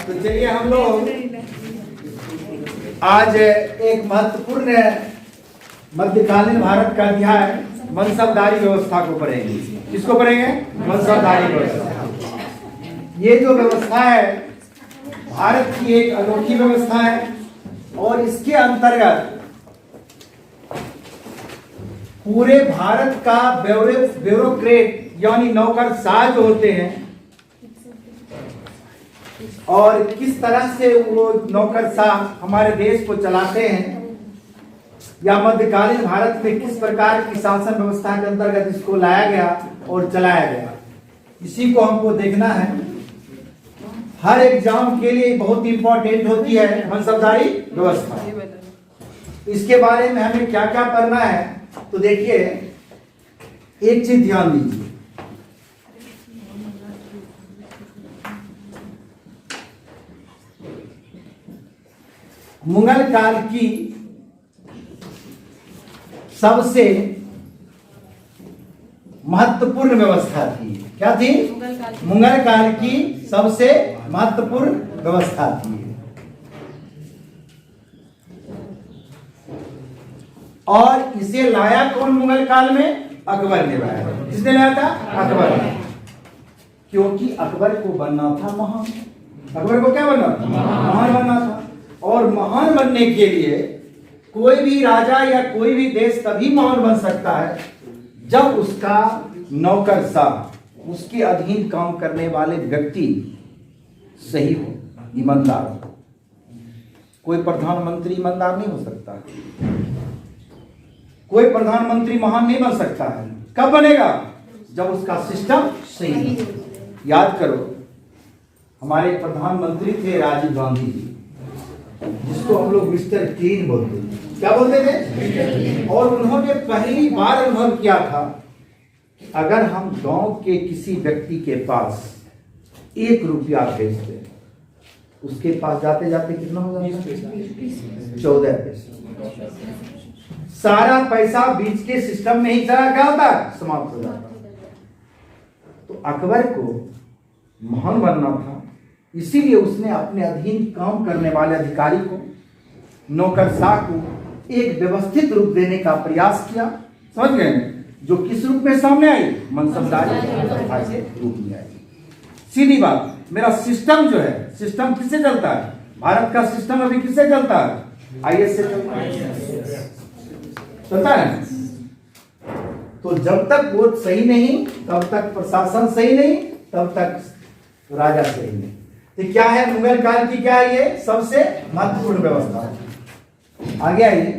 तो चलिए हम लोग आज एक महत्वपूर्ण मध्यकालीन भारत का अध्याय मनसबदारी व्यवस्था को पढ़ेंगे। किसको पढ़ेंगे? मनसबदारी व्यवस्था। ये जो व्यवस्था है भारत की एक अनोखी व्यवस्था है और इसके अंतर्गत पूरे भारत का ब्यूरोक्रेट यानी नौकरशाह जो होते हैं और किस तरह से वो नौकरशाह हमारे देश को चलाते हैं या मध्यकालीन भारत में किस प्रकार की शासन व्यवस्था के अंतर्गत इसको लाया गया और चलाया गया, इसी को हमको देखना है। हर एग्जाम के लिए बहुत इंपॉर्टेंट होती है मनसबदारी व्यवस्था। इसके बारे में हमें क्या क्या करना है, तो देखिए एक चीज ध्यान दीजिए। मुगल काल की सबसे महत्वपूर्ण व्यवस्था थी। क्या थी? मुगल काल की सबसे महत्वपूर्ण व्यवस्था थी और इसे लाया कौन मुगल काल में? अकबर ने लाया। किसने लाया था? अकबर ने। क्योंकि अकबर को बनना था महान। अकबर को क्या बनना था? महान बनना था। और महान बनने के लिए कोई भी राजा या कोई भी देश तभी महान बन सकता है जब उसका नौकरशाह, उसके अधीन काम करने वाले व्यक्ति सही हो, ईमानदार हो। कोई प्रधानमंत्री ईमानदार नहीं हो सकता, कोई प्रधानमंत्री महान नहीं बन सकता है। कब बनेगा? जब उसका सिस्टम सही हो। याद करो, हमारे प्रधानमंत्री थे राजीव गांधी जी, जिसको हम लोग मिस्टर क्लीन बोलते थे। क्या बोलते थे? और उन्होंने पहली बार अनुभव किया था कि अगर हम गांव के किसी व्यक्ति के पास 1 रुपया भेज दें, उसके पास जाते जाते कितना हो जाता है? 14 पैसे। सारा पैसा बीच के सिस्टम में ही चला क्या होता है? समाप्त हो जाता है। तो अकबर को महान बनना था, इसीलिए उसने अपने अधीन काम करने वाले अधिकारी को, नौकरशाह को एक व्यवस्थित रूप देने का प्रयास किया। समझ गए? जो किस रूप में सामने आई? मनसबदारी व्यवस्था के रूप में आई। सीधी बात, मेरा सिस्टम जो है, सिस्टम किससे चलता है? भारत का सिस्टम अभी किससे चलता है? आईएएस से चलता है। तो जब तक वोट सही नहीं, तब तक प्रशासन सही नहीं, तब तक राजा सही नहीं। तो क्या है मुगल काल की? क्या है ये? सबसे महत्वपूर्ण व्यवस्था। आगे आइए।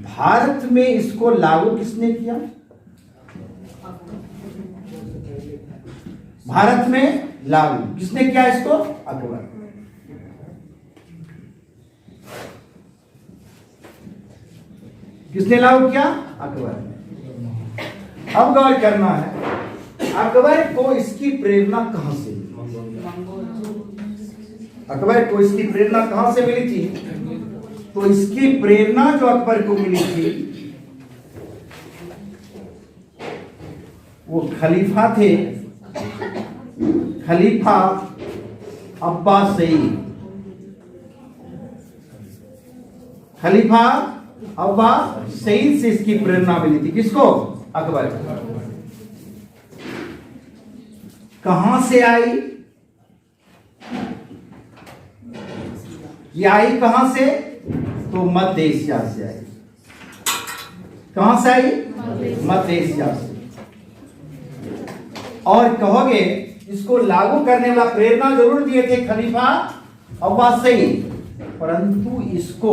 भारत में इसको लागू किसने किया? भारत में लागू किसने किया इसको? अकबर। किसने लागू किया? अकबर। अब गौर करना है, अकबर को इसकी प्रेरणा कहां से मिली? अकबर को इसकी प्रेरणा कहां से मिली थी? तो इसकी प्रेरणा जो अकबर को मिली थी, वो खलीफा थे, खलीफा अब्बासी। खलीफा अब्बासी से इसकी प्रेरणा मिली थी। किसको? अकबर। कहां से आई? ये आई कहां से? तो मध्य एशिया से आई। कहां से आई? मध्य एशिया से। और कहोगे इसको लागू करने वाला, प्रेरणा जरूर दिए थे खलीफा अब्बासी, परंतु इसको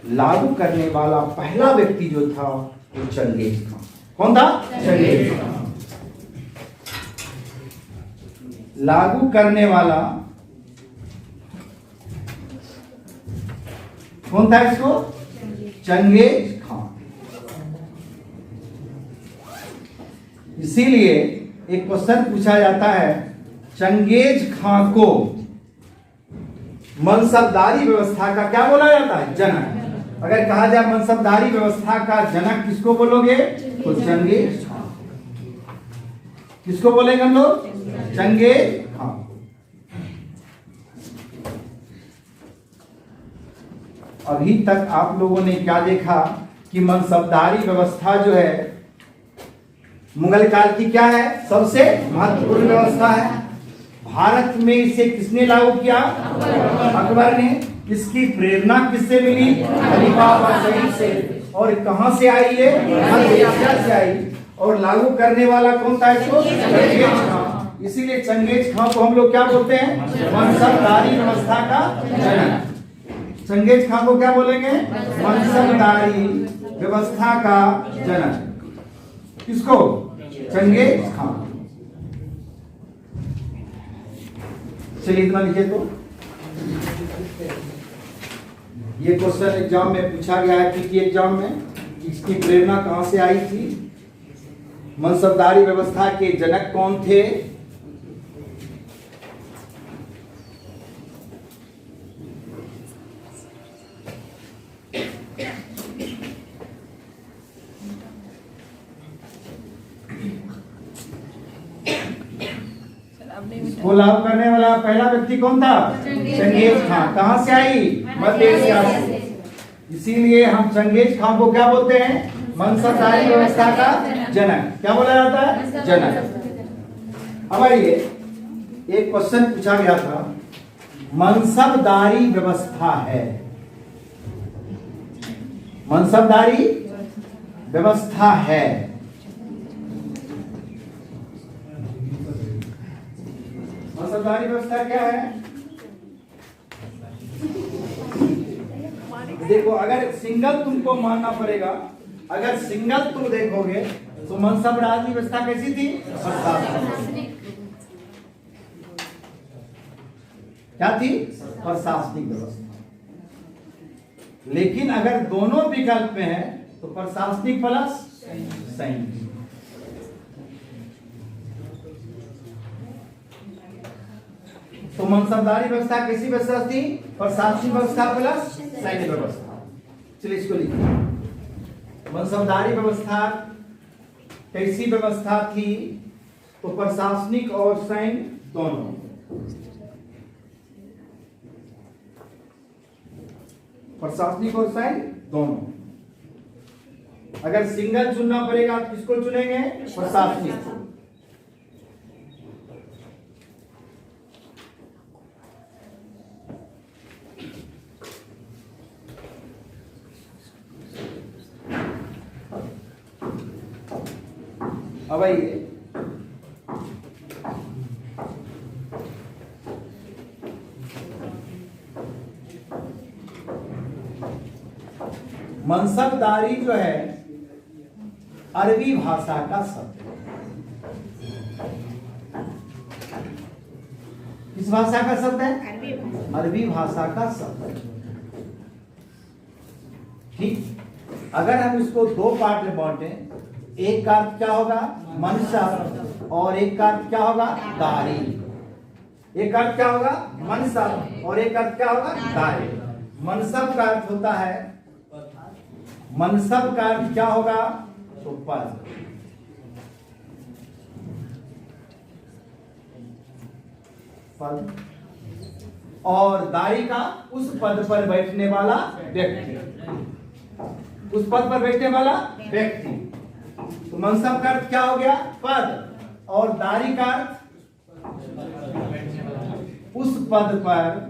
लागू करने वाला पहला व्यक्ति जो था वो चंगेज खान। कौन था? Genghis Khan. लागू करने वाला कौन था इसको? Genghis Khan. इसीलिए एक क्वेश्चन पूछा जाता है, चंगेज खान को मनसबदारी व्यवस्था का क्या बोला जाता है? जनक। अगर कहा जाए मनसबदारी व्यवस्था का जनक किसको बोलोगे? तो चंगेज खान। किसको बोलेंगे हम लोग? चंगेज खां। अभी तक आप लोगों ने क्या देखा कि मनसबदारी व्यवस्था जो है मुगल काल की क्या है? सबसे महत्वपूर्ण व्यवस्था है। भारत में इसे किसने लागू किया? अकबर ने। इसकी प्रेरणा किससे मिली? खलीफा बादशाही से। और कहां से आई ये? मध्य एशिया से आई। और लागू करने वाला कौन था इसको? चंगेज खां। इसीलिए चंगेज खां को हम लोग क्या बोलते हैं? मनसबदारी व्यवस्था का जनक। चंगेज खां को क्या बोलेंगे? मनसबदारी व्यवस्था का जनक। किसको? चंगेज खां। चलिए इतना लिखे। तो ये क्वेश्चन एग्जाम में पूछा गया है कि एग्जाम में इसकी प्रेरणा कहां से आई थी? मनसबदारी व्यवस्था के जनक कौन थे? इसको लागू करने वाला पहला व्यक्ति कौन था? चंगेज खां। कहां से आई? मध्य एशिया से। इसीलिए हम चंगेज खां को क्या बोलते हैं? मनसबदारी व्यवस्था का जनक। क्या बोला जाता है? जनक। अब आइए, एक क्वेश्चन पूछा गया था, मनसबदारी व्यवस्था है, मनसबदारी व्यवस्था है, मनसबदारी व्यवस्था क्या है? देखो, अगर सिंगल तुमको मानना पड़ेगा, अगर सिंगल तुम देखोगे तो मनसबदारी व्यवस्था कैसी थी? प्रशासनिक। क्या थी? प्रशासनिक व्यवस्था। लेकिन अगर दोनों विकल्प में है तो प्रशासनिक प्लस सैनिक। तो मनसबदारी व्यवस्था कैसी व्यवस्था थी? प्रशासनिक व्यवस्था प्लस सैनिक व्यवस्था। चलिए इसको लिखिए। मनसबदारी व्यवस्था कैसी व्यवस्था थी? तो प्रशासनिक और सैन्य दोनों। प्रशासनिक और सैन्य दोनों। अगर सिंगल चुनना पड़ेगा तो किसको चुनेंगे? प्रशासनिक। अब आइए, मनसबदारी जो है अरबी भाषा का शब्द है। किस भाषा का शब्द है? अरबी भाषा का शब्द है। ठीक, अगर हम इसको दो पार्ट में बांटे, एक का अर्थ क्या होगा? मनसब, और एक का अर्थ क्या होगा? दारी। एक अर्थ क्या होगा? मनसब, और एक अर्थ क्या होगा? दारी। मनसब का अर्थ होता है, मनसब का अर्थ क्या होगा? तो पद। पद। और दारी का उस पद पर बैठने वाला व्यक्ति, उस पद पर बैठने वाला व्यक्ति। तो मनसब का अर्थ क्या हो गया? पद। और दारी का अर्थ उस पद पर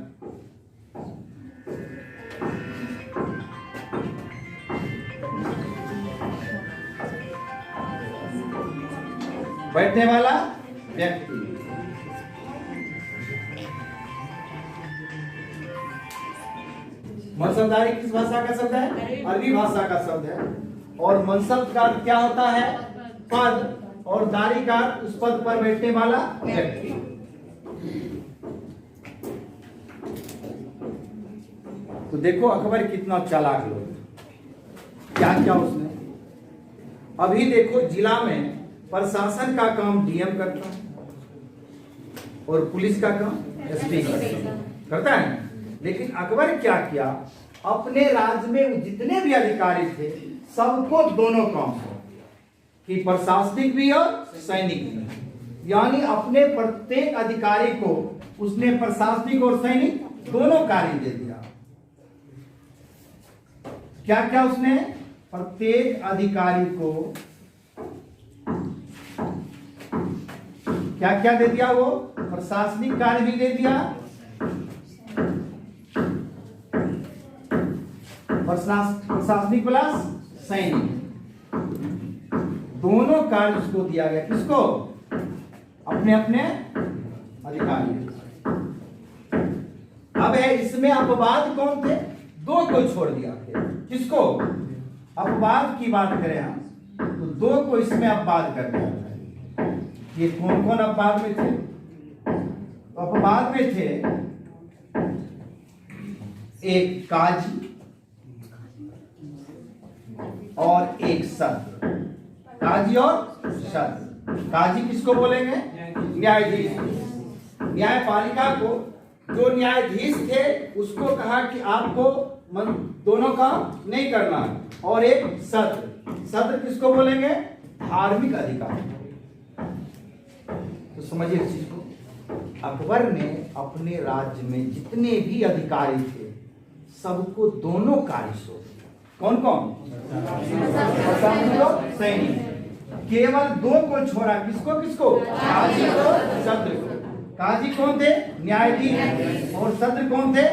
बैठने वाला व्यक्ति। मनसबदारी किस भाषा का शब्द है? अरबी भाषा का शब्द है। और मनसब का अर्थ क्या होता है? पद। और दारी का अर्थ उस पद पर बैठने वाला व्यक्ति। तो देखो अकबर कितना चालाक लोग, क्या क्या उसने। अभी देखो, जिला में प्रशासन का काम डीएम करता है और पुलिस का काम एसपी करता है। लेकिन अकबर क्या किया? अपने राज्य में जितने भी अधिकारी थे सबको दोनों काम हो, कि प्रशासनिक भी और सैनिक भी। यानी अपने प्रत्येक अधिकारी को उसने प्रशासनिक और सैनिक दोनों कार्य दे दिया। क्या क्या उसने प्रत्येक अधिकारी को क्या क्या दे दिया? वो प्रशासनिक कार्य भी दे दिया, प्रशासनिक प्लस सैनिक दोनों कार्य उसको दिया गया। किसको? अपने अपने अधिकारी। अब है इसमें अपवाद कौन थे? दो को छोड़ दिया। किसको? अपवाद की बात करें हम तो दो को इसमें अपवाद कर दिया। ये कौन कौन अपवाद में थे? तो अपवाद में थे एक काजी और एक सत्र। काजी और सत्र। काजी किसको बोलेंगे? न्यायाधीश। न्यायपालिका को जो न्यायाधीश थे उसको कहा कि आपको दोनों काम नहीं करना। और एक सत्र। सत्र किसको बोलेंगे? धार्मिक अधिकार। तो समझिए इस चीज को। अकबर ने अपने राज्य में जितने भी अधिकारी थे सबको दोनों कार्य सौंप दिया। कौन कौन? सैनिक। केवल दो को छोड़ा। किसको किसको? काजी और सत्र को। काजी कौन थे? न्यायाधीश। और सत्र कौन थे?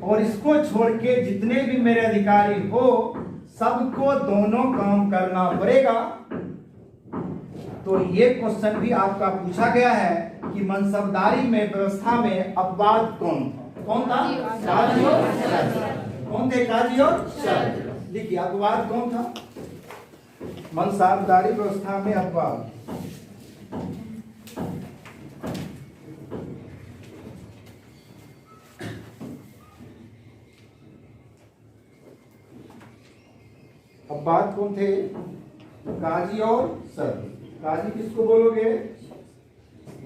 और इसको छोड़ के जितने भी मेरे अधिकारी हो सबको दोनों काम करना पड़ेगा। तो ये क्वेश्चन भी आपका पूछा गया है कि मनसबदारी में व्यवस्था में अपवाद कौन था? कौन था? काजी और सत्र। कौन थे? काजी और सत्र। देखिए अपवाद कौन था मनसबदारी व्यवस्था में? अपवाद अपवाद कौन थे? काजी और सत्र। काजी किसको बोलोगे?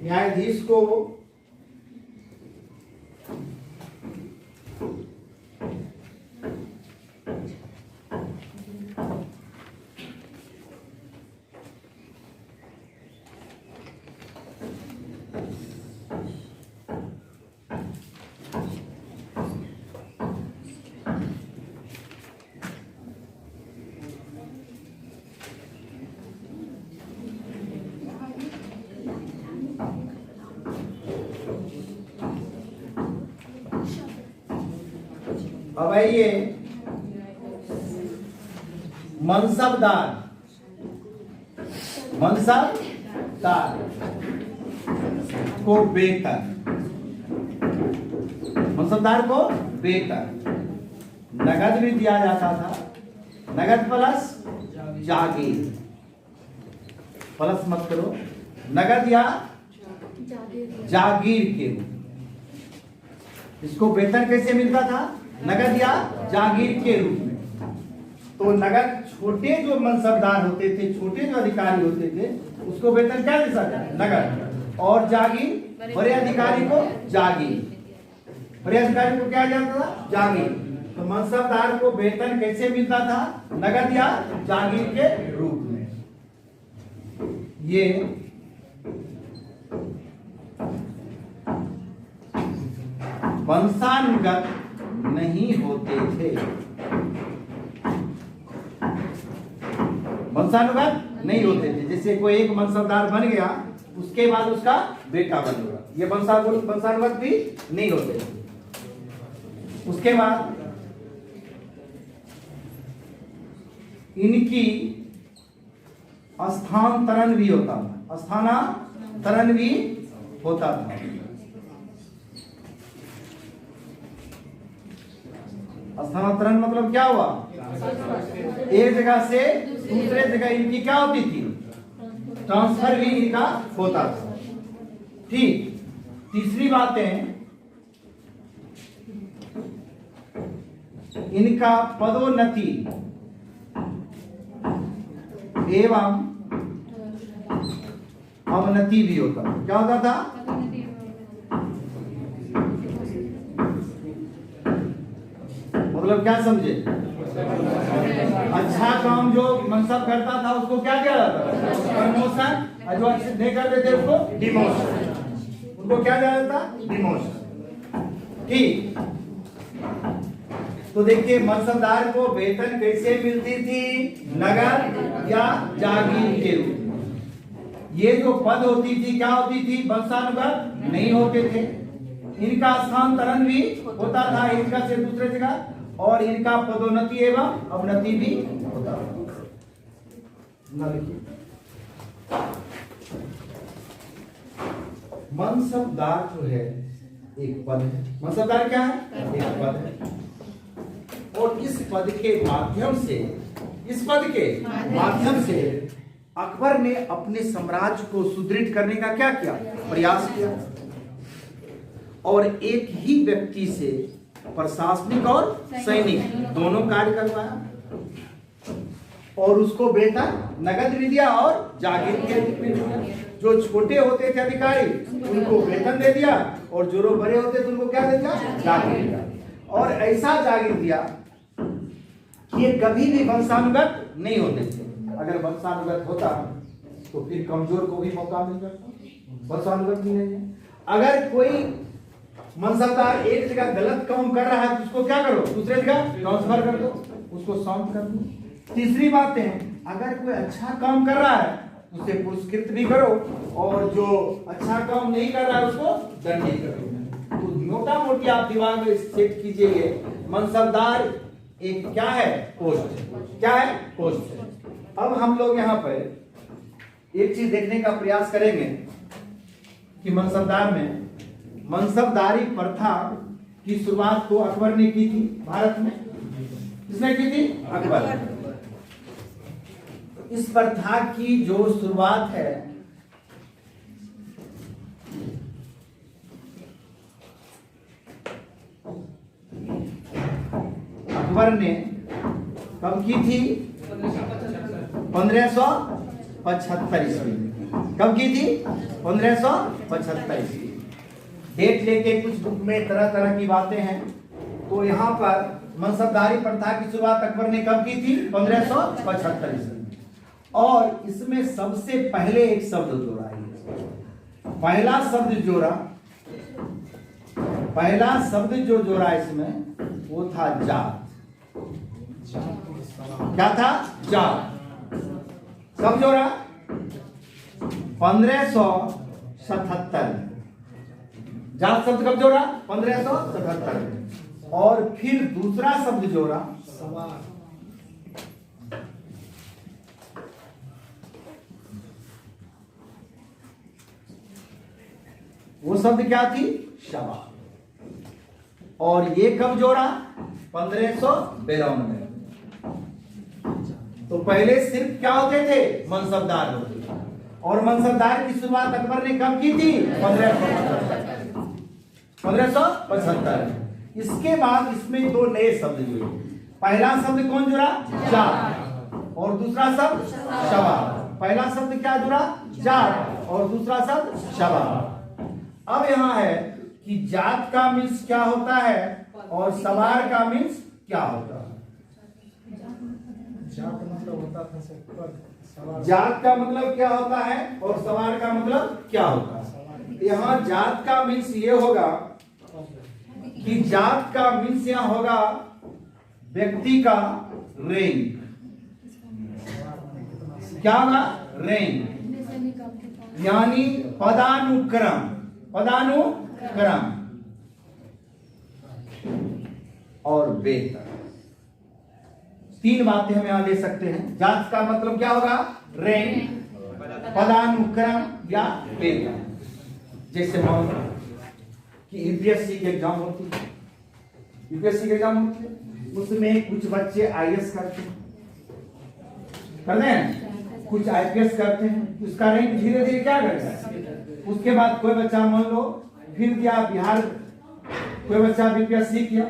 न्यायाधीश को। अब आइए मनसबदार। मनसबदार को वेतन। मनसबदार को वेतन नगद भी दिया जाता था। नगद प्लस जागीर। प्लस मत करो। नगद या जागीर के रूप। इसको वेतन कैसे मिलता था? नगद या जागीर के रूप में। तो नगद छोटे जो मनसबदार होते थे, छोटे जो अधिकारी होते थे उसको वेतन क्या दे सकते? नगद। और जागीर बड़े अधिकारी को जागीर। बड़े अधिकारी को क्या जाता था? जागीर। तो मनसबदार को वेतन कैसे मिलता था? नगद या जागीर के रूप में। ये वंशानुगत नहीं होते थे। वंशानुगत नहीं होते थे। जैसे कोई एक मनसबदार बन गया उसके बाद उसका बेटा बन गया, ये वंशानुगत भी नहीं होते थे। उसके बाद इनकी स्थानांतरण भी होता था। स्थानांतरण भी होता था। स्थानांतरण मतलब क्या हुआ? एक जगह से दूसरे जगह इनकी क्या होती थी? ट्रांसफर भी इनका होता था। ठीक। तीसरी बात है इनका पदोन्नति एवं अवनति भी होता था। क्या होता था? मतलब क्या समझे? अच्छा काम जो मनसब करता था उसको क्या किया जाता था? प्रमोशन। और जो अच्छे नहीं करते थे उसको डिमोशन, उनको क्या जाना था? डिमोशन। ठीक, तो देखिए मनसबदार को वेतन कैसे मिलती थी? नगद या जागीर के रूप में। ये जो पद होती थी क्या होती थी? वंशानुगत नहीं होते थे। इनका स्थानांतरण भी होता था एक जगह से दूसरे जगह, और इनका पदोन्नति एवं अवनति भी होता था। मनसबदार जो है एक पद है। मनसबदार क्या है? एक पद है। और इस पद के माध्यम से, इस पद के माध्यम से अकबर ने अपने साम्राज्य को सुदृढ़ करने का क्या किया? प्रयास किया। और एक ही व्यक्ति से प्रशासनिक और सैनिक दोनों कार्य करवाया, और उसको वेतन नगद भी दिया और जागीर के रूप में दिया। जो छोटे होते थे अधिकारी उनको वेतन दे दिया, और जो बड़े होते थे उनको क्या दे दिया? जागीर दिया। और ऐसा जागीर दिया कि ये कभी भी वंशानुगत नहीं होते थे। अगर वंशानुगत होता तो फिर कमजोर को भी मौका मिल जाता। वंशानुगत ही नहीं है। अगर कोई मनसबदार एक जगह गलत काम कर रहा है तो उसको क्या करो? दूसरे जगह ट्रांसफर कर दो, उसको शांत कर दो। तीसरी बात है, अगर कोई अच्छा काम कर रहा है उसे पुरस्कृत भी करो, और जो अच्छा काम नहीं कर रहा है उसको दंडित करो। तो मोटा मोटी आप दिमाग में सेट कीजिए, मनसबदार एक क्या है? पोस्ट। क्या है? पोस्ट। अब हम लोग यहाँ पर एक चीज देखने का प्रयास करेंगे कि मनसबदार में मनसबदारी प्रथा की शुरुआत तो अकबर ने की थी भारत में। किसने की थी? अकबर। इस प्रथा की जो शुरुआत है अकबर ने कब की थी? 1575 ईस्वी में। कब की थी? 1575 ईस्वी। डेट लेके कुछ बुक में तरह तरह की बातें हैं। तो यहाँ पर मनसबदारी प्रथा की शुरुआत अकबर ने कब की थी? 1575 ईस्वी में। और इसमें सबसे पहले एक शब्द जोड़ा है। पहला शब्द जो जोड़ा इसमें वो था जात। क्या था? जात। कब जोड़ा? 1577। जात शब्द कब जोड़ा? 1577। और फिर दूसरा शब्द जोड़ा वो शब्द क्या थी? शबा। और ये कब जोड़ा? 1592 में। तो पहले सिर्फ क्या होते थे? मनसबदार होते थे। और मनसबदार की शुरुआत अकबर ने कब की थी? 1575। इसके बाद इसमें दो नए शब्द जुड़े। पहला शब्द कौन जुड़ा? जाट। और दूसरा शब्द शबा। पहला शब्द क्या जुड़ा? जाट। और दूसरा शब्द शबा। अब यहाँ है कि जात का मीन्स क्या होता है और सवार का मीन्स क्या होता है? जात मतलब होता था सवार। जात का मतलब क्या होता है और सवार का मतलब क्या होता है? यहाँ जात का मीन्स ये होगा कि जात का मीन्स यहाँ होगा व्यक्ति का रैंक। क्या होगा? रैंक, यानी पदानुक्रम। पदानुक्रम और वेतन। तीन बातें हम यहां ले सकते हैं। जात का मतलब क्या होगा? रैंक, पदानुक्रम या वेतन। जैसे मान लो कि यूपीएससी की एग्जाम होती है, यूपीएससी की एग्जाम होती है, उसमें कुछ बच्चे आईएएस करते हैं, कुछ आईपीएस करते हैं। उसका रैंक धीरे धीरे क्या करता है? उसके बाद कोई बच्चा मान लो फिर गया बिहार, कोई बच्चा बीपीएससी किया,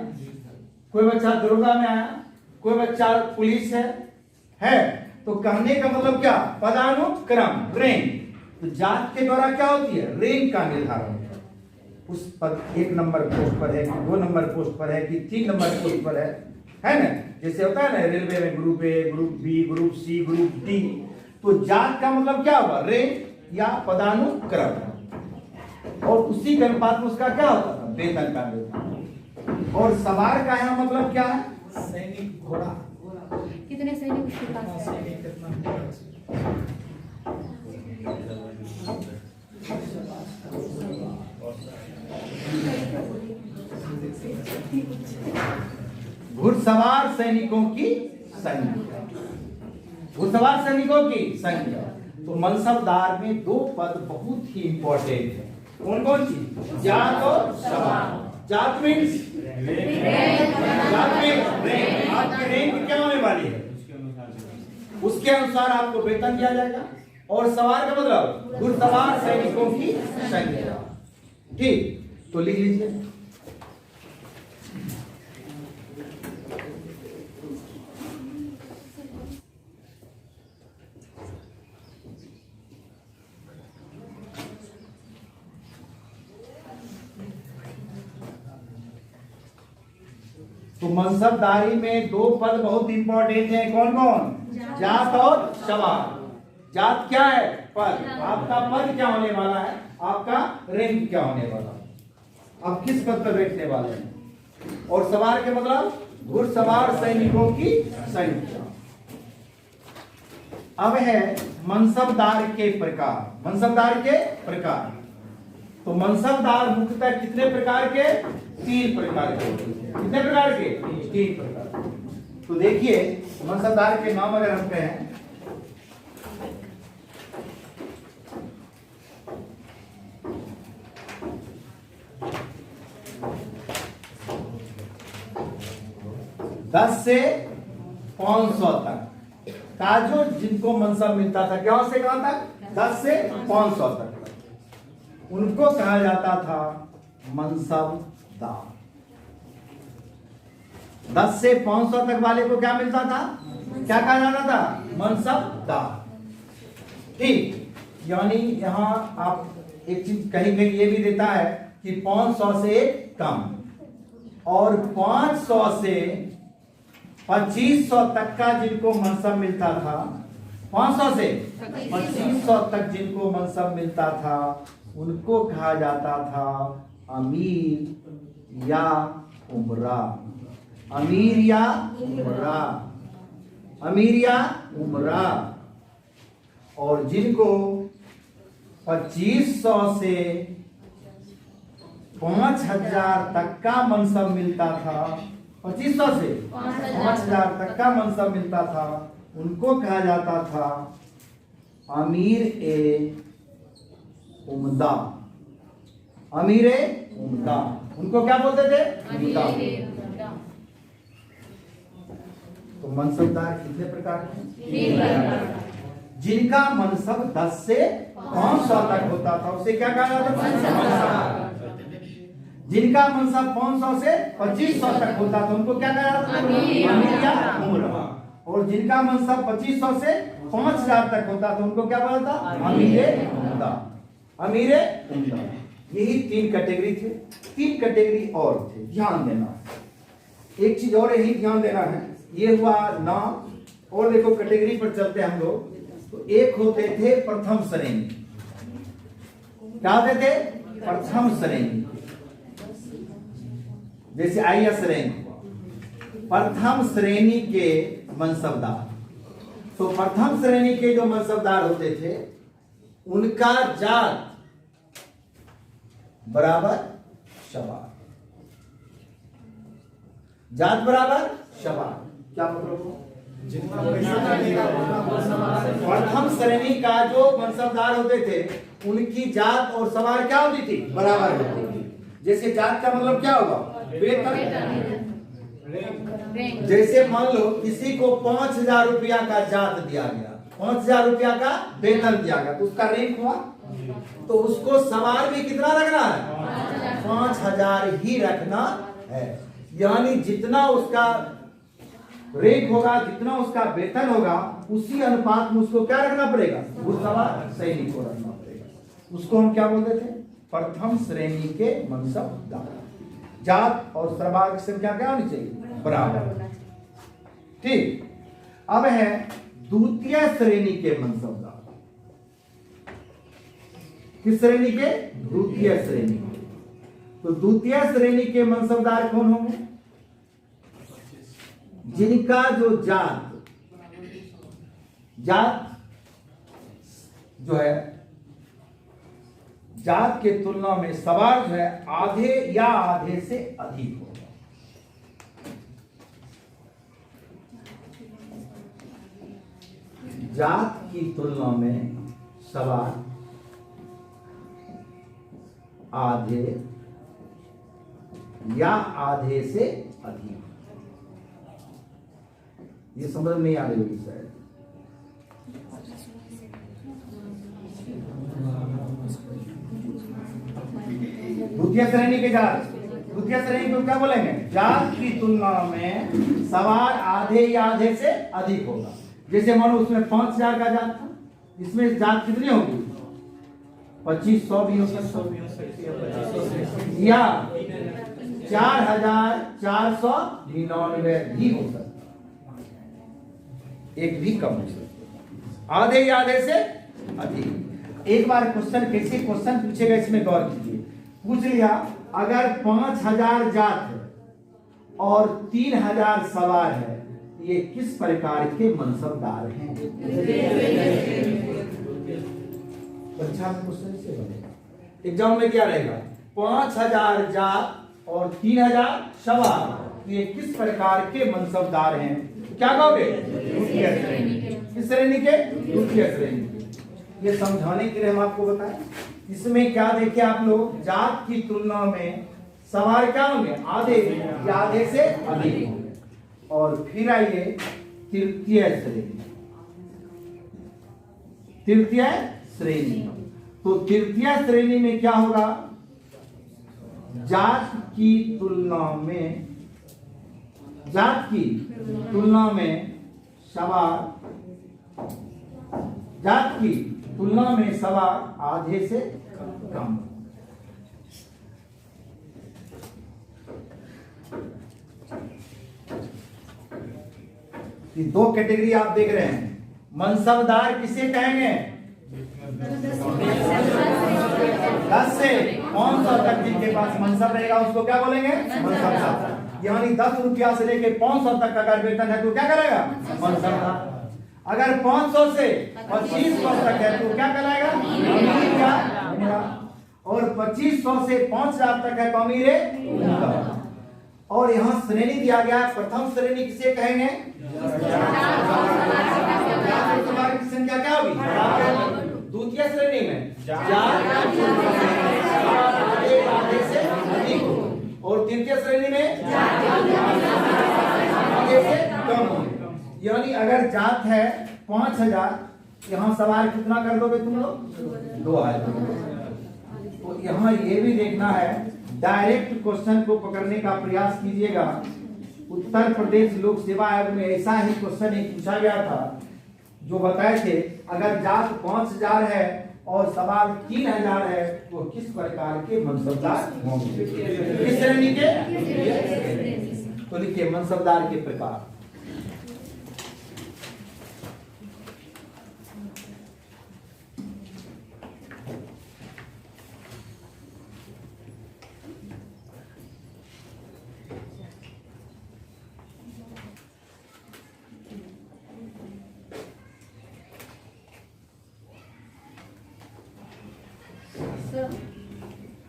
कोई बच्चा दरोगा में आया, कोई बच्चा पुलिस है। तो कहने का मतलब क्या? पदानुक्रम, रैंक। तो जात के द्वारा क्या होती है? रैंक का निर्धारण। उस पद 1 नंबर पोस्ट पर है कि 2 नंबर पोस्ट पर है कि 3 नंबर पोस्ट पर है ना? जैसे होता है ना रेलवे में group A, group B, group C, group D. तो जात का मतलब क्या हुआ? रैंक। या पदानुक्रम, और उसी के अनुपात में उसका क्या होता था, वेतन का वेतन। और सवार का यहाँ मतलब क्या है, सैनिक घोड़ा कितने सैनिक उसके पास है? सैनिक कितना घोड़ा? घुड़सवार सैनिकों की संख्या, घुड़सवार सैनिकों की संख्या। तो मनसबदार में दो पद बहुत ही इंपॉर्टेंट है, कौन कौन सी, जात और सवार। जात मीन्स रैंक, आपकी रैंक क्या होने वाली है, उसके अनुसार आपको वेतन दिया जाएगा। और सवार का मतलब घुड़सवार सैनिकों की संख्या। ठीक, तो लिख लीजिए। तो मनसबदारी में दो पद बहुत इंपॉर्टेंट हैं, कौन कौन, जात और सवार। जात क्या है, पद, आपका पद क्या होने वाला है, आपका रैंक क्या होने वाला है, आप किस पद पर बैठने वाले हैं। और सवार के मतलब घुड़सवार सैनिकों की संख्या। अब है मनसबदार के प्रकार, मनसबदार के प्रकार। तो मनसबदार मुख्यतः कितने प्रकार के, तीन प्रकार के होते हैं। कितने प्रकार के, तीन प्रकार। तो देखिए मनसबदार के नाम अगर हम कहें, दस से 500 तक का जो जिनको मनसब मिलता था, क्या से कहां तक, 10 से 500 तक, उनको कहा जाता था मनसबदार। 10 से 500 तक वाले को क्या मिलता था, क्या कहा जाता था, मनसबदार। ठीक, यानी यहां आप एक चीज कहीं कहीं ये भी देता है कि 500 से कम, और 500 से 2500 तक का जिनको मनसब मिलता था, 500 से 2500 तक जिनको मनसब मिलता था, उनको कहा जाता था अमीर या उमरा। अमीर या उमरा, अमीर या उमरा। और जिनको 2500 से 5000 तक का मनसब मिलता था, 2500 से 5000 तक का मनसब मिलता था, उनको कहा जाता था अमीर ए उम्दा। अमीर ए उम्दा, उनको क्या बोलते थे, उम्दा। तो मनसबदार कितने प्रकार के, जिनका मनसब 10 से 500 तक होता था उसे क्या कहा जाता था, मनसबदार। जिनका मनसब 500 से 2500 तक होता था उनको क्या कहा जाता था, अमीर या उमरा। और जिनका मनसब 2500 से 5000 तक होता था उनको क्या बोला था, अमीर ए उम्दा। अमीर ए उम्दा, यही तीन कैटेगरी थे। तीन कैटेगरी और थे, ध्यान देना। एक चीज और यही ध्यान देना है, ये हुआ नाम। और देखो कैटेगरी पर चलते हम लोग। तो एक होते थे प्रथम श्रेणी, क्या होते थे, प्रथम श्रेणी, जैसे IAS रैंक, प्रथम श्रेणी के मनसबदार। तो प्रथम श्रेणी के जो मनसबदार होते थे उनका जात बराबर सवार, जात बराबर सवार। क्या मतलब, प्रथम श्रेणी का जो मनसबदार होते थे उनकी जात और सवार क्या होती थी, बराबर होती थी। जैसे जात का मतलब क्या होगा, वेतन। जैसे मान लो किसी को 5000 रुपया का जात दिया गया, 5000 रुपया का वेतन दिया गया, तो उसका रैंक हुआ। तो उसको सवार भी कितना रखना है, 5000 ही रखना है। यानी जितना उसका रैंक होगा, जितना उसका वेतन होगा, उसी अनुपात में उसको क्या रखना पड़ेगा, घुड़सवार सैनिक को रखना पड़ेगा। उसको हम क्या बोलते थे, प्रथम श्रेणी के मनसबदार। जात और सवार की संख्या क्या होनी चाहिए, बराबर। ठीक, अब है द्वितीय श्रेणी के मनसबदार। किस श्रेणी के? द्वितीय श्रेणी के। तो द्वितीय श्रेणी के मनसबदार कौन होंगे? जिनका जो जात जो है जात के तुलना में सवार जो है आधे या आधे से अधिक होगा। जात की तुलना में सवार आधे या आधे से अधिक। ये समझ में नहीं आ रही होगी शायद। द्वितीय श्रेणी के जात, द्वितीय श्रेणी को क्या बोलेंगे? जात की तुलना में सवार आधे या आधे से अधिक होगा। जैसे मानो उसमें 5000 का जात था, इसमें जात कितनी होगी? 2500 भी हो सकता या 4499 भी हो सकता, एक भी कम हो सकता, आधे या आधे से अधिक। एक बार क्वेश्चन कैसे क्वेश्चन पूछेगा इसमें गौर कीजिए। पूछ लिया अगर 5000 जात है और 3000 सवार है, ये किस प्रकार के मनसबदार हैं? परीक्षा में क्वेश्चन से बनेगा। एग्जाम में क्या रहेगा? 5000 जात और 3000 सवार, ये किस प्रकार के मनसबदार हैं? क्या कहोगे? द्वितीय श्रेणी। किस श्रेणी के? द्वितीय श्रेणी। ये समझाने के लिए हम आपको बताएं। इसमें क्या देखे आप लोग? जात की तुलना में सवार क्या होंगे? आधे या आधे से अधिक होंगे। और फिर आइए तृतीय श्रेणी। तृतीय श्रेणी, तो तृतीय श्रेणी में क्या होगा? जात की तुलना में सवार आधे से कम। ये दो कैटेगरी आप देख रहे हैं। मनसबदार किसे कहेंगे? 10 से 500 तक जिनके पास मनसब रहेगा उसको क्या बोलेंगे? मनसबदार। यानी 10 रुपया से लेके 500 तक का अगर वेतन है तो क्या करेगा? मनसबदार। अगर 500 से 2500 तक है तो क्या कहलाएगा? अमीर। और 2500 से 5000 तक है तो अमीर है। और यहाँ श्रेणी दिया गया है। प्रथम श्रेणी किसे कहेंगे? की संख्या क्या होगी? द्वितीय श्रेणी में आधे से अधिक हो, और तृतीय श्रेणी में आधे से कम हो। यानी अगर जात है 5000, यहाँ सवार कितना कर दोगे तुम लोग? 2000। तो यहाँ ये भी देखना है, डायरेक्ट क्वेश्चन को पकड़ने का प्रयास कीजिएगा। उत्तर प्रदेश लोक सेवा आयोग में ऐसा ही क्वेश्चन एक पूछा गया था, जो बताए थे अगर जात 5000 है और सवाल 3000 है तो किस प्रकार के मनसबदार होंगे? किस श्रेणी के? तो लिखिए मनसबदार के प्रकार।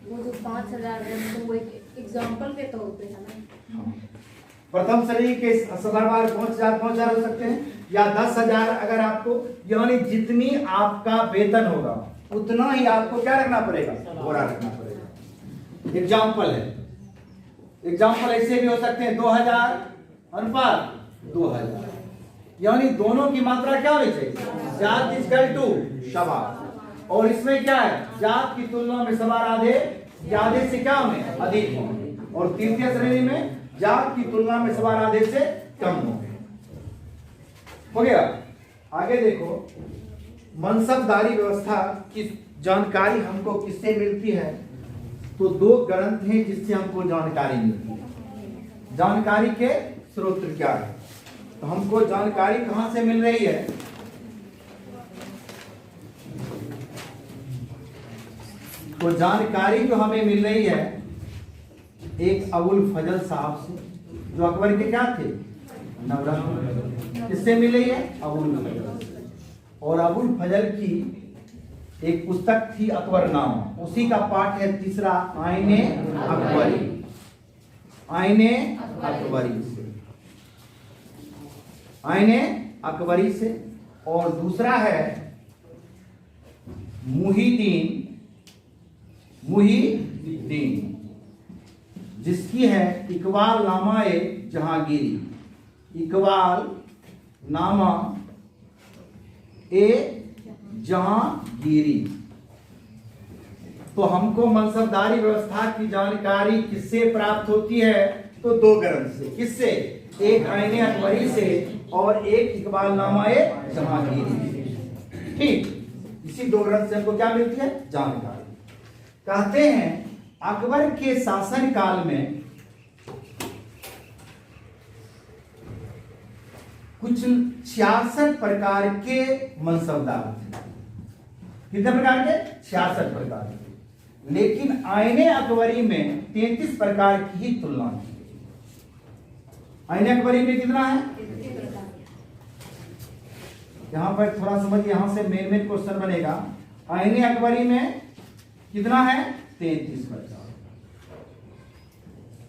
वो जो 5000 है तो वो एक एग्जांपल पे तो होते हैं ना। प्रथम श्रेणी के सवार 5000 हो सकते हैं या 10,000। अगर आपको यानी जितनी आपका वेतन होगा उतना ही आपको क्या रखना पड़ेगा? घोड़ा रखना पड़ेगा। एग्जाम्पल है, एग्जाम्पल ऐसे भी हो सकते हैं 2000 अनुपात 2000, यानी दोनों की मात्रा क्या होनी चाहिए? जात इक्वल टू सवार। और इसमें क्या है? जात की तुलना में सवार आधे या आधे से क्या होंगे? अधिक होंगे। और तृतीय श्रेणी में जात की तुलना में सवार आधे से कम होंगे। हो गया। आगे देखो, मनसबदारी व्यवस्था की जानकारी हमको किससे मिलती है? तो दो ग्रंथ हैं जिससे हमको जानकारी मिलती है। जानकारी के स्रोत क्या है? तो हमको जानकारी कहां से मिल रही है? तो जानकारी जो हमें मिल रही है एक अबुल फजल साहब से, जो अकबर के क्या थे, नवरत्न। किससे मिल रही है, अबुल फजल से। और अबुल फजल की एक पुस्तक थी अकबरनामा, उसी का पाठ है तीसरा, आईने अकबरी। आईने अकबरी से, आईने अकबरी से। और दूसरा है मुहीदीन, मुहीदीन, जिसकी है इकबाल नामा ए जहांगीरी। इकबाल नामा ए जहांगीरी। तो हमको मनसबदारी व्यवस्था की जानकारी किससे प्राप्त होती है, तो दो ग्रंथ से। किससे, एक आईने अकबरी से और एक इकबाल नामा ए जहांगीरी। ठीक, इसी दो ग्रंथ से हमको क्या मिलती है, जानकारी। कहते हैं अकबर के शासन काल में कुछ 66 प्रकार के मनसबदार थे। कितने प्रकार के, 66 प्रकार के। लेकिन आईने अकबरी में 33 प्रकार की ही तुलना की गई। आईने अकबरी में कितना है, यहां पर थोड़ा समझिए, यहां से मेन क्वेश्चन बनेगा। आईने अकबरी में कितना है, 33 प्रकार।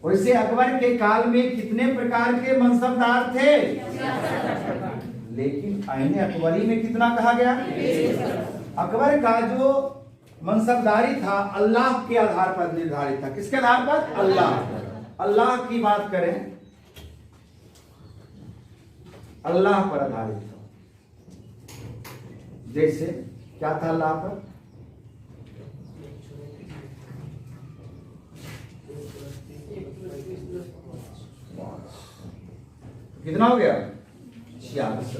वैसे अकबर के काल में कितने प्रकार के मनसबदार थे, लेकिन आईने अकबरी में कितना कहा गया। अकबर का जो मनसबदारी था अल्लाह के आधार पर निर्धारित था। किसके आधार पर, अल्लाह। अल्लाह की बात करें, अल्लाह पर आधारित था। जैसे क्या था अल्लाह पर, कितना हो गया, 66।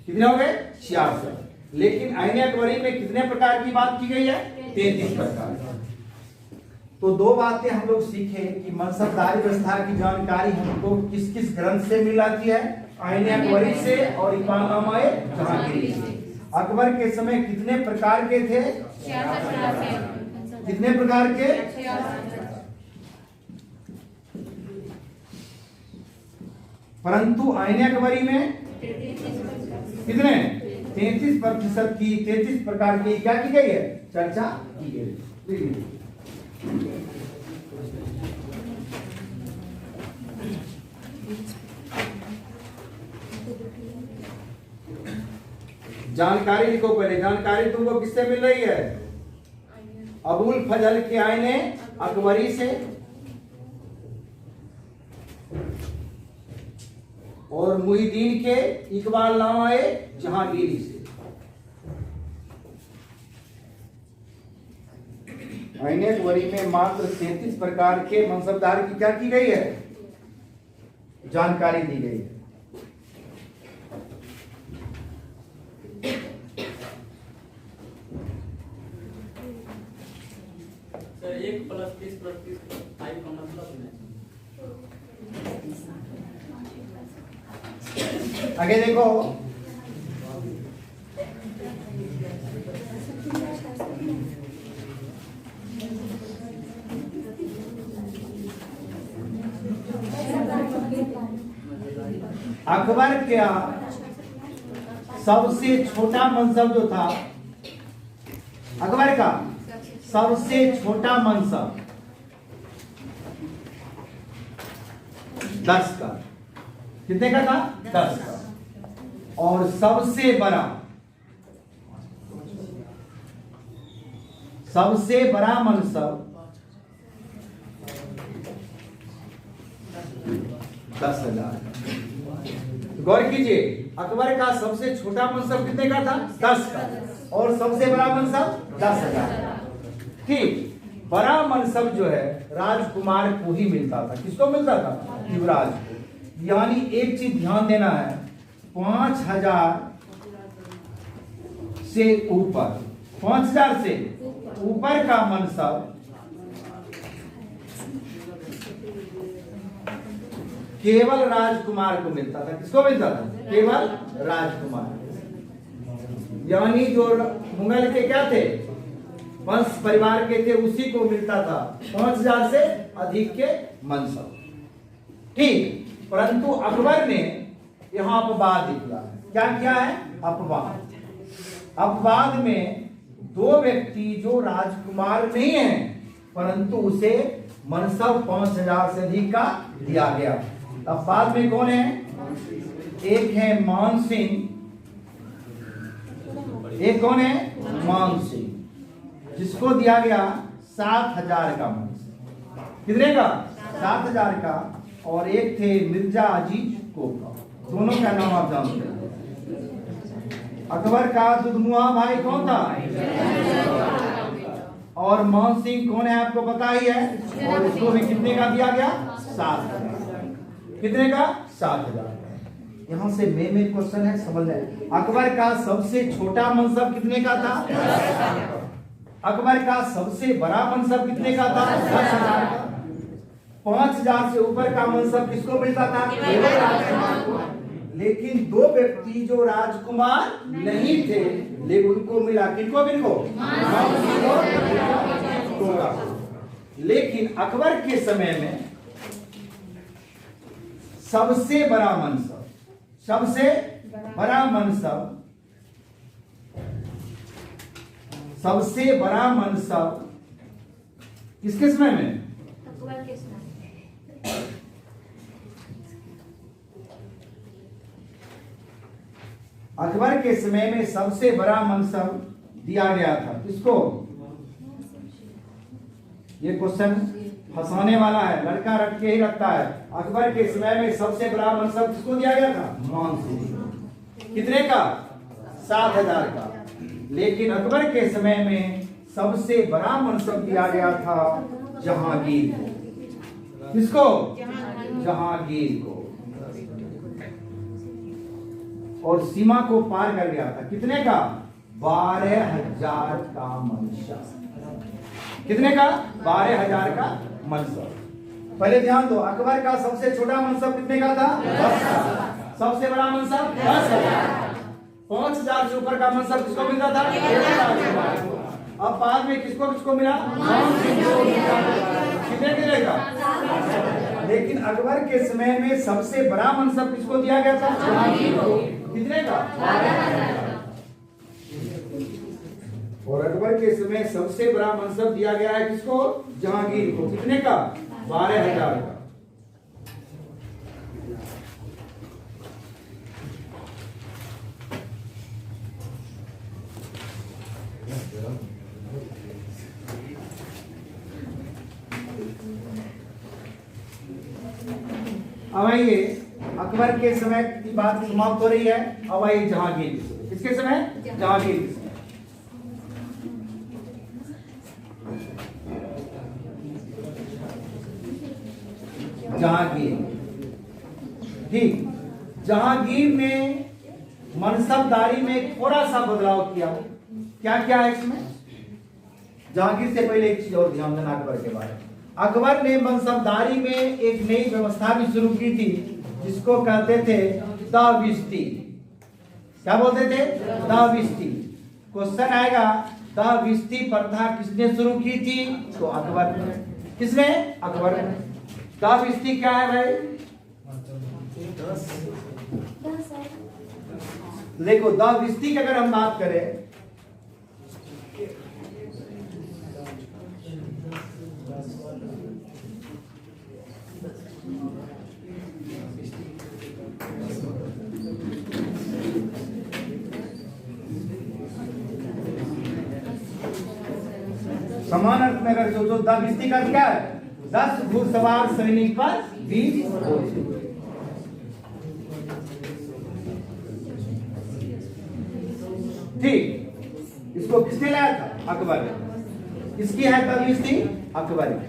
कितने हो गए, 66। लेकिन आईने अकबरी में कितने प्रकार की बात की गई है, 33 प्रकार। तो दो बातें हम लोग सीखे कि मनसबदारी व्यवस्था की जानकारी हमको किस किस ग्रंथ से मिल जाती है, आईने अकबरी से और इकबालनामा ए जहांगीरी से। अकबर के समय कितने प्रकार के थे, कितने प्रकार के, परंतु आईने अकबरी में कितने, 33% की, 33 प्रकार की क्या की गई है, चर्चा की गई। जानकारी लिखो पहले। जानकारी तुमको किससे मिल रही है, अबुल फजल के आईने अकबरी से और मुहीदीन के इकबालनामा ए जहांगीरी से। आईने अकबरी में मात्र 33 प्रकार के मनसबदार की क्या की गई है, जानकारी दी गई है। सर 1 + 30 + 30 5 का मतलब है। आगे देखो, अकबर का सबसे छोटा मनसब जो था, अकबर का सबसे छोटा मनसब 10 का, कितने का था, 10 का। और सबसे बड़ा, सबसे बड़ा मनसब 10,000। गौर कीजिए, अकबर का सबसे छोटा मनसब कितने का था, 10 का, और सबसे बड़ा मनसब 10,000। ठीक, बड़ा मनसब जो है राजकुमार को ही मिलता था। किसको मिलता था, युवराज को। यानी एक चीज ध्यान देना है, 5,000 से ऊपर, 5,000 से ऊपर का मनसब केवल राजकुमार को मिलता था। किसको मिलता था, केवल राजकुमार। यानी जो मुगल के क्या थे, वंश परिवार के थे उसी को मिलता था 5000 से अधिक के मनसब। ठीक, परंतु अकबर ने यहाँ अपवाद निकला है। क्या किया है? अपवाद। अपवाद में दो व्यक्ति जो राजकुमार नहीं है परंतु उसे मनसब 5000 से अधिक का दिया गया। अपवाद में कौन है? एक है मान सिंह, एक कौन है? मान सिंह, जिसको दिया गया 7000 का मनसब। कितने का? 7000 का। और एक थे मिर्जा अजीज कोका, दोनों का नाम आप जानते हैं। अकबर का दुधमुआ भाई कौन था? और मान सिंह कौन है आपको पता ही है। और इसको भी कितने का दिया गया? 7000। कितने का? 7000। यहाँ से मेन क्वेश्चन है, समझ लें। अकबर का सबसे छोटा मनसब कितने का था? अकबर का सबसे बड़ा मनसब कितने का था? 10,000 का। 5000 से ऊपर का मनसब किसको मिलता था? केवल राजकुमार को। लेकिन दो व्यक्ति जो राजकुमार नहीं थे लेकिन उनको मिला, किनको किनको? लेकिन अकबर के समय में सबसे बड़ा मनसब, सबसे बड़ा मनसब, सबसे बड़ा मनसब किसके समय में? अकबर के समय। अकबर के समय में सबसे बड़ा मनसब दिया गया था किसको? ये क्वेश्चन फंसाने वाला है, लड़का रट के ही रखता है। अकबर के समय में सबसे बड़ा मनसब किसको दिया गया था? मान सिंह। कितने का? 7000 का। लेकिन अकबर के समय में सबसे बड़ा मनसब दिया गया था जहांगीर को। किसको? जहांगीर को। और सीमा को पार कर गया था। कितने का? 12,000 का मनसब। कितने का? 12,000 का मनसब। पहले ध्यान दो, अकबर का सबसे छोटा मनसब कितने का था? 10,000। सबसे बड़ा मनसब 10,000। 5000 से ऊपर का मनसब किसको मिलता था? अब बाद में किसको किसको मिला? कितने कितने का? लेकिन अकबर के समय में सबसे बड़ा मनसब किसको दिया गया था? कितने का? और अकबर के समय सबसे बड़ा मनसब दिया गया है किसको? जहांगीर को। कितने का? 12,000 का। अब आइए, अकबर के समय की बात समाप्त हो रही है। अब आइए जहांगीर के समय। किसके समय? जहांगीर के समय। जहांगीर, ठीक, जहांगीर ने मनसबदारी में थोड़ा सा बदलाव किया। क्या क्या है इसमें? जहांगीर से पहले एक चीज और ध्यान देना अकबर के बारे में। अकबर ने मनसबदारी में एक नई व्यवस्था भी शुरू की थी जिसको कहते थे दाविस्ती। क्या बोलते थे? दाविस्ती। क्वेश्चन आएगा, दाविस्ती प्रथा किसने शुरू की थी? तो अकबर ने। किसने? अकबर ने। दाविस्ती क्या है भाई? देखो, दाविस्ती की अगर हम बात करें, समान अर्थ में अगर सोचो, दाविस्ती का क्या है? 10 घुड़सवार सैनिक पर 20 घोड़े। ठीक, इसको किसने लाया था? अकबर ने। किसकी है दाविस्ती? अकबर की।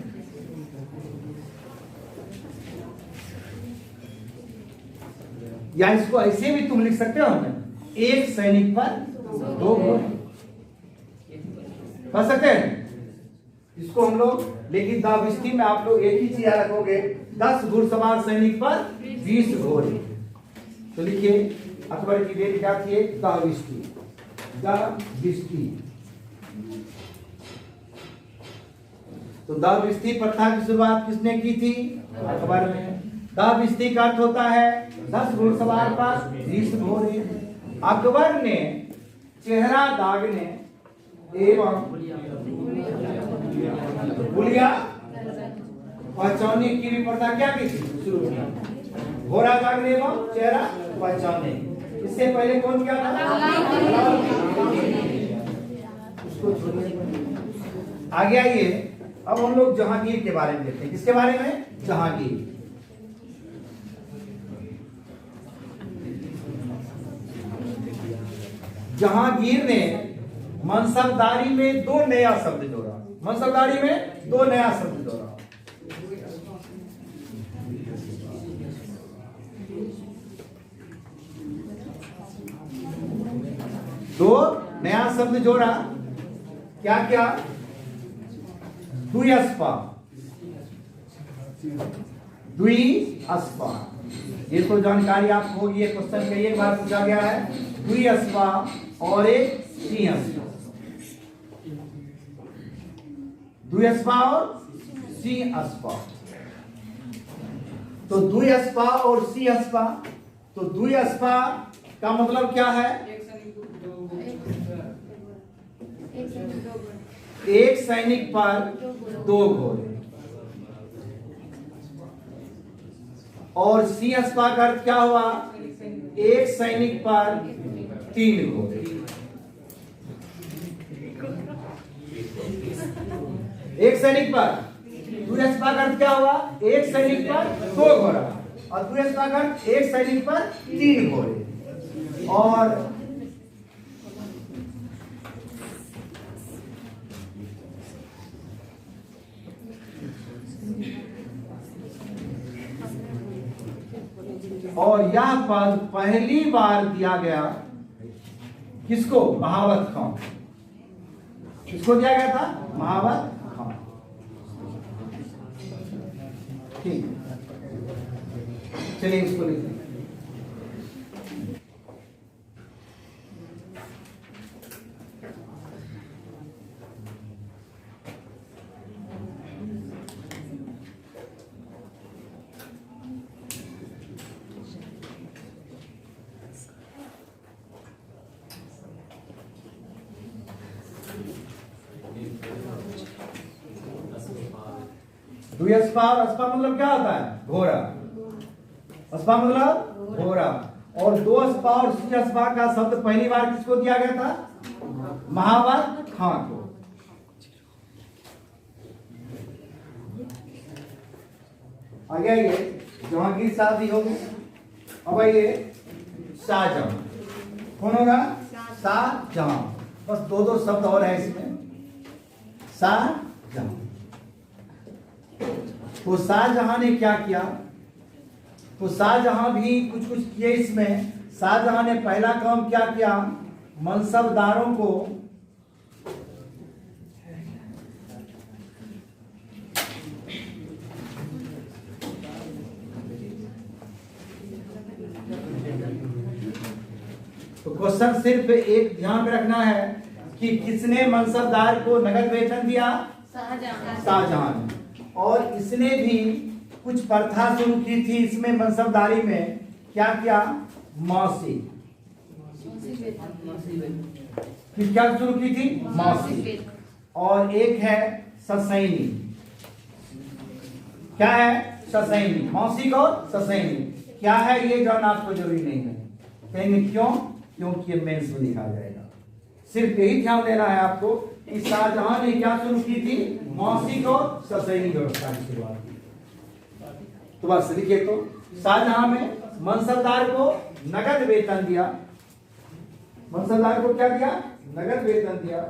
या इसको ऐसे भी तुम लिख सकते हो ना, एक सैनिक पर 2 घोड़े। पढ़ सकते हैं इसको हम लोग। लेकिन दाविस्ती में आप लोग एक ही चीज रखोगे, 10 घुड़सवार सैनिक पर 20 घोड़े। तो लिखिए, अकबर की डेट क्या थी? दाविस्ती। दाविस्ती। तो दहबिस्ती प्रथा की शुरुआत किसने की थी? अकबर ने। दहबिस्ती का अर्थ होता है 10 घुड़सवार पर 20 घोड़े। अकबर ने चेहरा दागने एवं गुलिया पहचानने की भी प्रथा क्या की थी? शुरू की। घोड़ा दागने एवं चेहरा पहचानने। इससे पहले कौन क्या था? उसको छोड़िए, आगे आइए। अब हम लोग जहांगीर के बारे में देखते हैं। किसके बारे में? जहांगीर। जहांगीर ने मनसबदारी में 2 नया शब्द जोड़ा। मनसबदारी में 2 नया शब्द जोड़ा। दो नया शब्द जोड़ा। क्या क्या? द्विअस्पा। द्विअस्पा, ये तो जानकारी आपको होगी। ये क्वेश्चन कई एक बार पूछा गया है। द्विअस्पा और एक सिंहस्पा। द्विअस्पा और सिंहस्पा। तो द्विअस्पा और सिंहस्पा। तो द्विअस्पा का मतलब क्या है? एक सैनिक पर 2 घोड़े। और सिंहस्पा का अर्थ क्या हुआ? एक सैनिक पर 3 घोड़े। एक सैनिक पर। द्विअस्पा का अर्थ क्या हुआ? एक सैनिक पर 2 घोड़ा। और द्विअस्पा का अर्थ एक सैनिक पर 3 घोड़े। और यह पद पहली बार दिया गया किसको? महावत खां। किसको दिया गया था? महावत खां। ठीक, चलिए इसको लिखते हैं। द्विअस्पा और अस्पा मतलब क्या होता है? घोड़ा। अस्पा मतलब घोड़ा। और 2 अस्पा और सिंहस्पा का शब्द पहली बार किसको दिया गया था? महावत खां को। आगे आइए। जहांगीर शादी हो गई। अब आइए शाहजहां। कौन होगा? शाहजहां। बस 2 शब्द और है इसमें। शाहजहां। तो शाहजहां ने क्या किया? तो शाहजहां भी कुछ कुछ किए इसमें। शाहजहां ने पहला काम क्या किया? मनसबदारों को तो क्वेश्चन सिर्फ एक ध्यान में रखना है कि किसने मनसबदार को नगद वेतन दिया? शाहजहां ने। और इसने भी कुछ प्रथा शुरू की थी इसमें मनसबदारी में। क्या क्या? मासिक। क्या शुरू की थी? मासिक। और एक है ससैनी। क्या है? ससैनी। मासिक और ससैनी क्या है ये जानना आपको जरूरी नहीं है। कहेंगे क्यों? क्योंकि ये मेंस में लिखा जाएगा। सिर्फ यही ध्यान देना है आपको कि शाहजहां ने क्या शुरू की थी? मासिक और ससैनी व्यवस्था की शुरुआत की। तो बस लिखिए। तो शाहजहां में मनसबदार को नगद वेतन दिया। मनसबदार को क्या दिया? नगद वेतन दिया।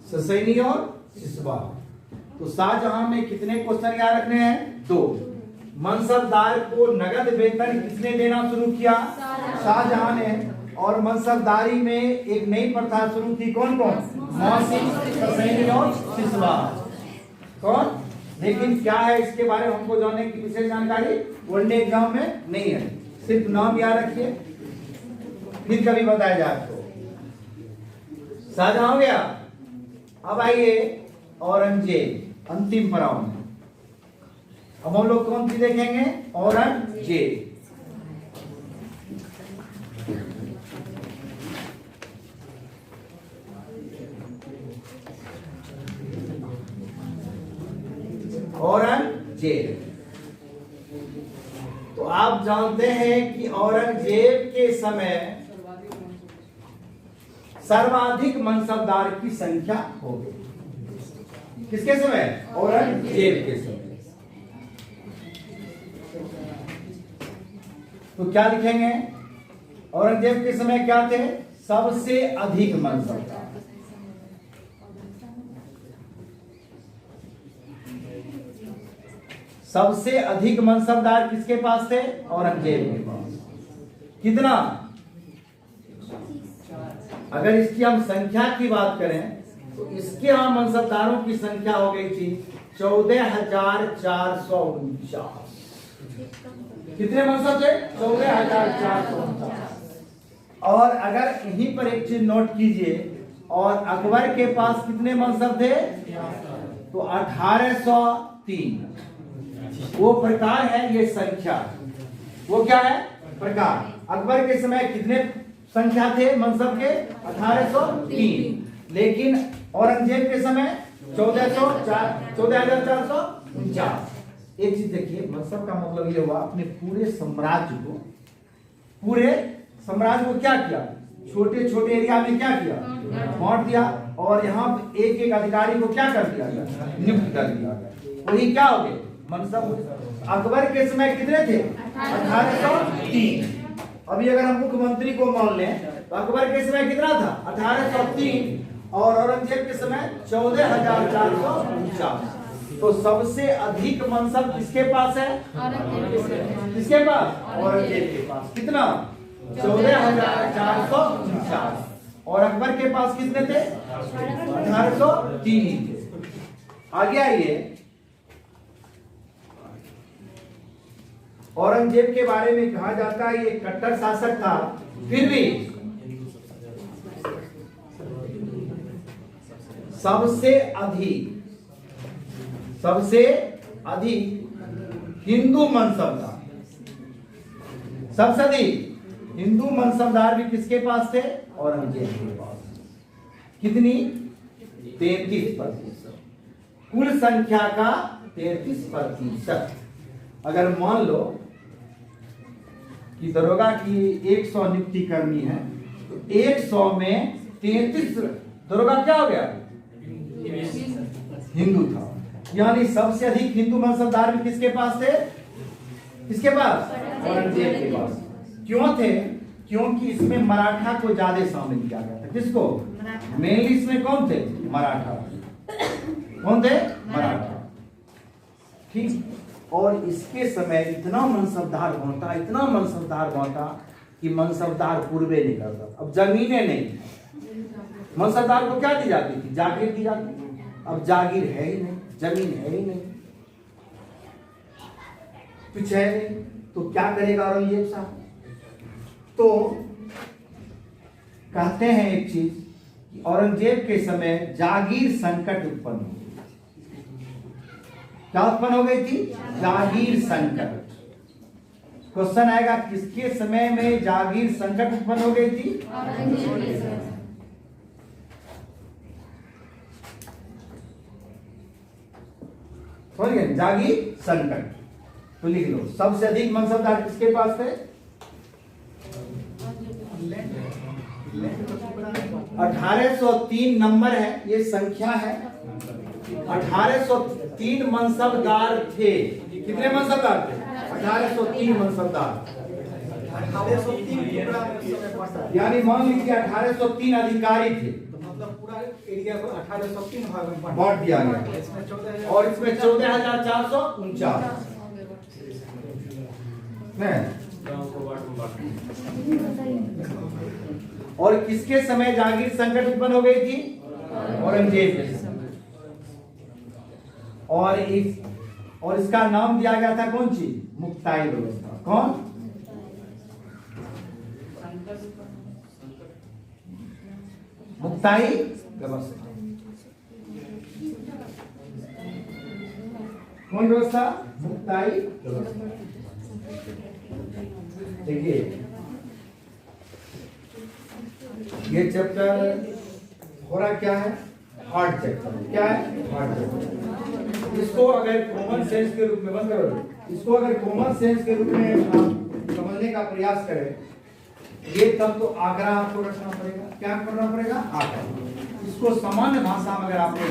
ससैनी और सिसवा। तो शाहजहां में कितने क्वेश्चन याद रखने हैं? 2। मनसबदार को नगद वेतन किसने देना शुरू किया? शाहजहां ने। और मनसबदारी में एक नई प्रथा शुरू की, कौन कौन? मौसिक, ससैनी और सिसवा। कौन? लेकिन क्या है इसके बारे में हमको जानने की विशेष जानकारी वनडे एग्जाम में नहीं है, सिर्फ नाम याद रखिए, फिर कभी बताया जाए आपको। शाहजहां हो गया। अब आइए औरंगजेब, अंतिम पड़ाव में। अब हम लोग कौन सी देखेंगे? औरंगजेब। औरंगजेब। तो आप जानते हैं कि औरंगजेब के समय सर्वाधिक मनसबदार की संख्या हो गई। किसके समय? औरंगजेब के समय। तो क्या लिखेंगे? औरंगजेब के समय क्या थे? सबसे अधिक मनसबदार। सबसे अधिक मनसबदार किसके पास थे? औरंगजेब के पास। कितना? अगर इसकी हम संख्या की बात करें तो इसके यहाँ मनसबदारों की संख्या हो गई थी 14,449। कितने मनसब थे? 14,449। और अगर यहीं पर एक चीज नोट कीजिए, और अकबर के पास कितने मनसब थे? तो 1803। वो प्रकार है, ये संख्या। वो क्या है? प्रकार। अकबर के समय कितने संख्या थे मनसब के? 1803। लेकिन औरंगजेब के समय 14,449। एक चीज देखिए, मनसब का मतलब ये हुआ अपने पूरे साम्राज्य को क्या किया? छोटे छोटे एरिया में क्या किया? बांट दिया। और यहाँ एक एक अधिकारी को क्या कर दिया? नियुक्त कर दिया। वही क्या हो गए? मनसब। अकबर के समय कितने थे? 1803। अभी अगर हम मुख्यमंत्री को मान लें तो अकबर के समय कितना था? 1803। और औरंगजेब के समय 14,449। तो सबसे अधिक मनसब किसके पास है? किसके पास? औरंगजेब के पास। कितना? 14,449। और अकबर के पास कितने थे? 1803 ही थे। आगे आइए, औरंगजेब के बारे में कहा जाता है ये कट्टर शासक था, फिर भी सबसे अधिक हिंदू मनसबदार। सबसे अधिक हिंदू मनसबदार भी किसके पास थे? औरंगजेब के पास। कितनी? 33%। कुल संख्या का 33%। अगर मान लो कि दरोगा की 100 नियुक्ति करनी है तो 100 में 33 दरोगा क्या हो गया? हिंदू था। यानी सबसे अधिक हिंदू मनसबदार भी किसके पास थे? किसके पास? औरंगजेब के पास। क्यों थे? क्योंकि इसमें मराठा को ज्यादा शामिल किया गया था। किसको? मेनली इसमें कौन थे? मराठा। कौन थे? मराठा। ठीक। और इसके समय इतना मनसबदार बांटा कि मनसबदार पूर्वे नहीं करता। अब जमीनें नहीं, मनसबदार को क्या दी जाती थी? जागीर दी जाती थी। अब जागीर है ही नहीं, जमीन है ही नहीं, कुछ है नहीं, तो क्या करेगा औरंगजेब साहब? तो कहते हैं एक चीज कि औरंगजेब के समय जागीर संकट उत्पन्न हो गई। क्या उत्पन्न हो गई थी? जागीर संकट। क्वेश्चन आएगा किसके समय में जागीर संकट उत्पन्न हो गई थी? समझिए, जागीर संकट। तो लिख लो, सबसे अधिक मनसबदार किसके पास थे? 1803 नंबर है, ये संख्या है। 1803 मनसबदार थे। कितने मनसबदार थे? 1803 मनसबदार। 1803 यानी मान लीजिए 1803 अधिकारी थे। मतलब पूरा एरिया को 1803 भाग में बांट दिया गया इसमें 14,000 और इसमें 14,449 और किसके समय जहांगीर संकट उत्पन्न हो गई थी? औरंगजेब के समय। और इसका नाम दिया गया था कौन सी? मुक्ताई व्यवस्था। कौन? मुक्ताई व्यवस्था। कौन व्यवस्था? मुक्ताई व्यवस्था। देखिए ये चैप्टर हो रहा क्या है? Hard chapter. क्या है? Hard chapter. इसको अगर कॉमन सेंस के रूप में बंद करो, इसको अगर कॉमन सेंस के रूप में आप समझने का प्रयास करें, ये तब तो आंकड़ा आपको रखना पड़ेगा। क्या करना पड़ेगा? आंकड़ा। इसको सामान्य भाषा में अगर आपको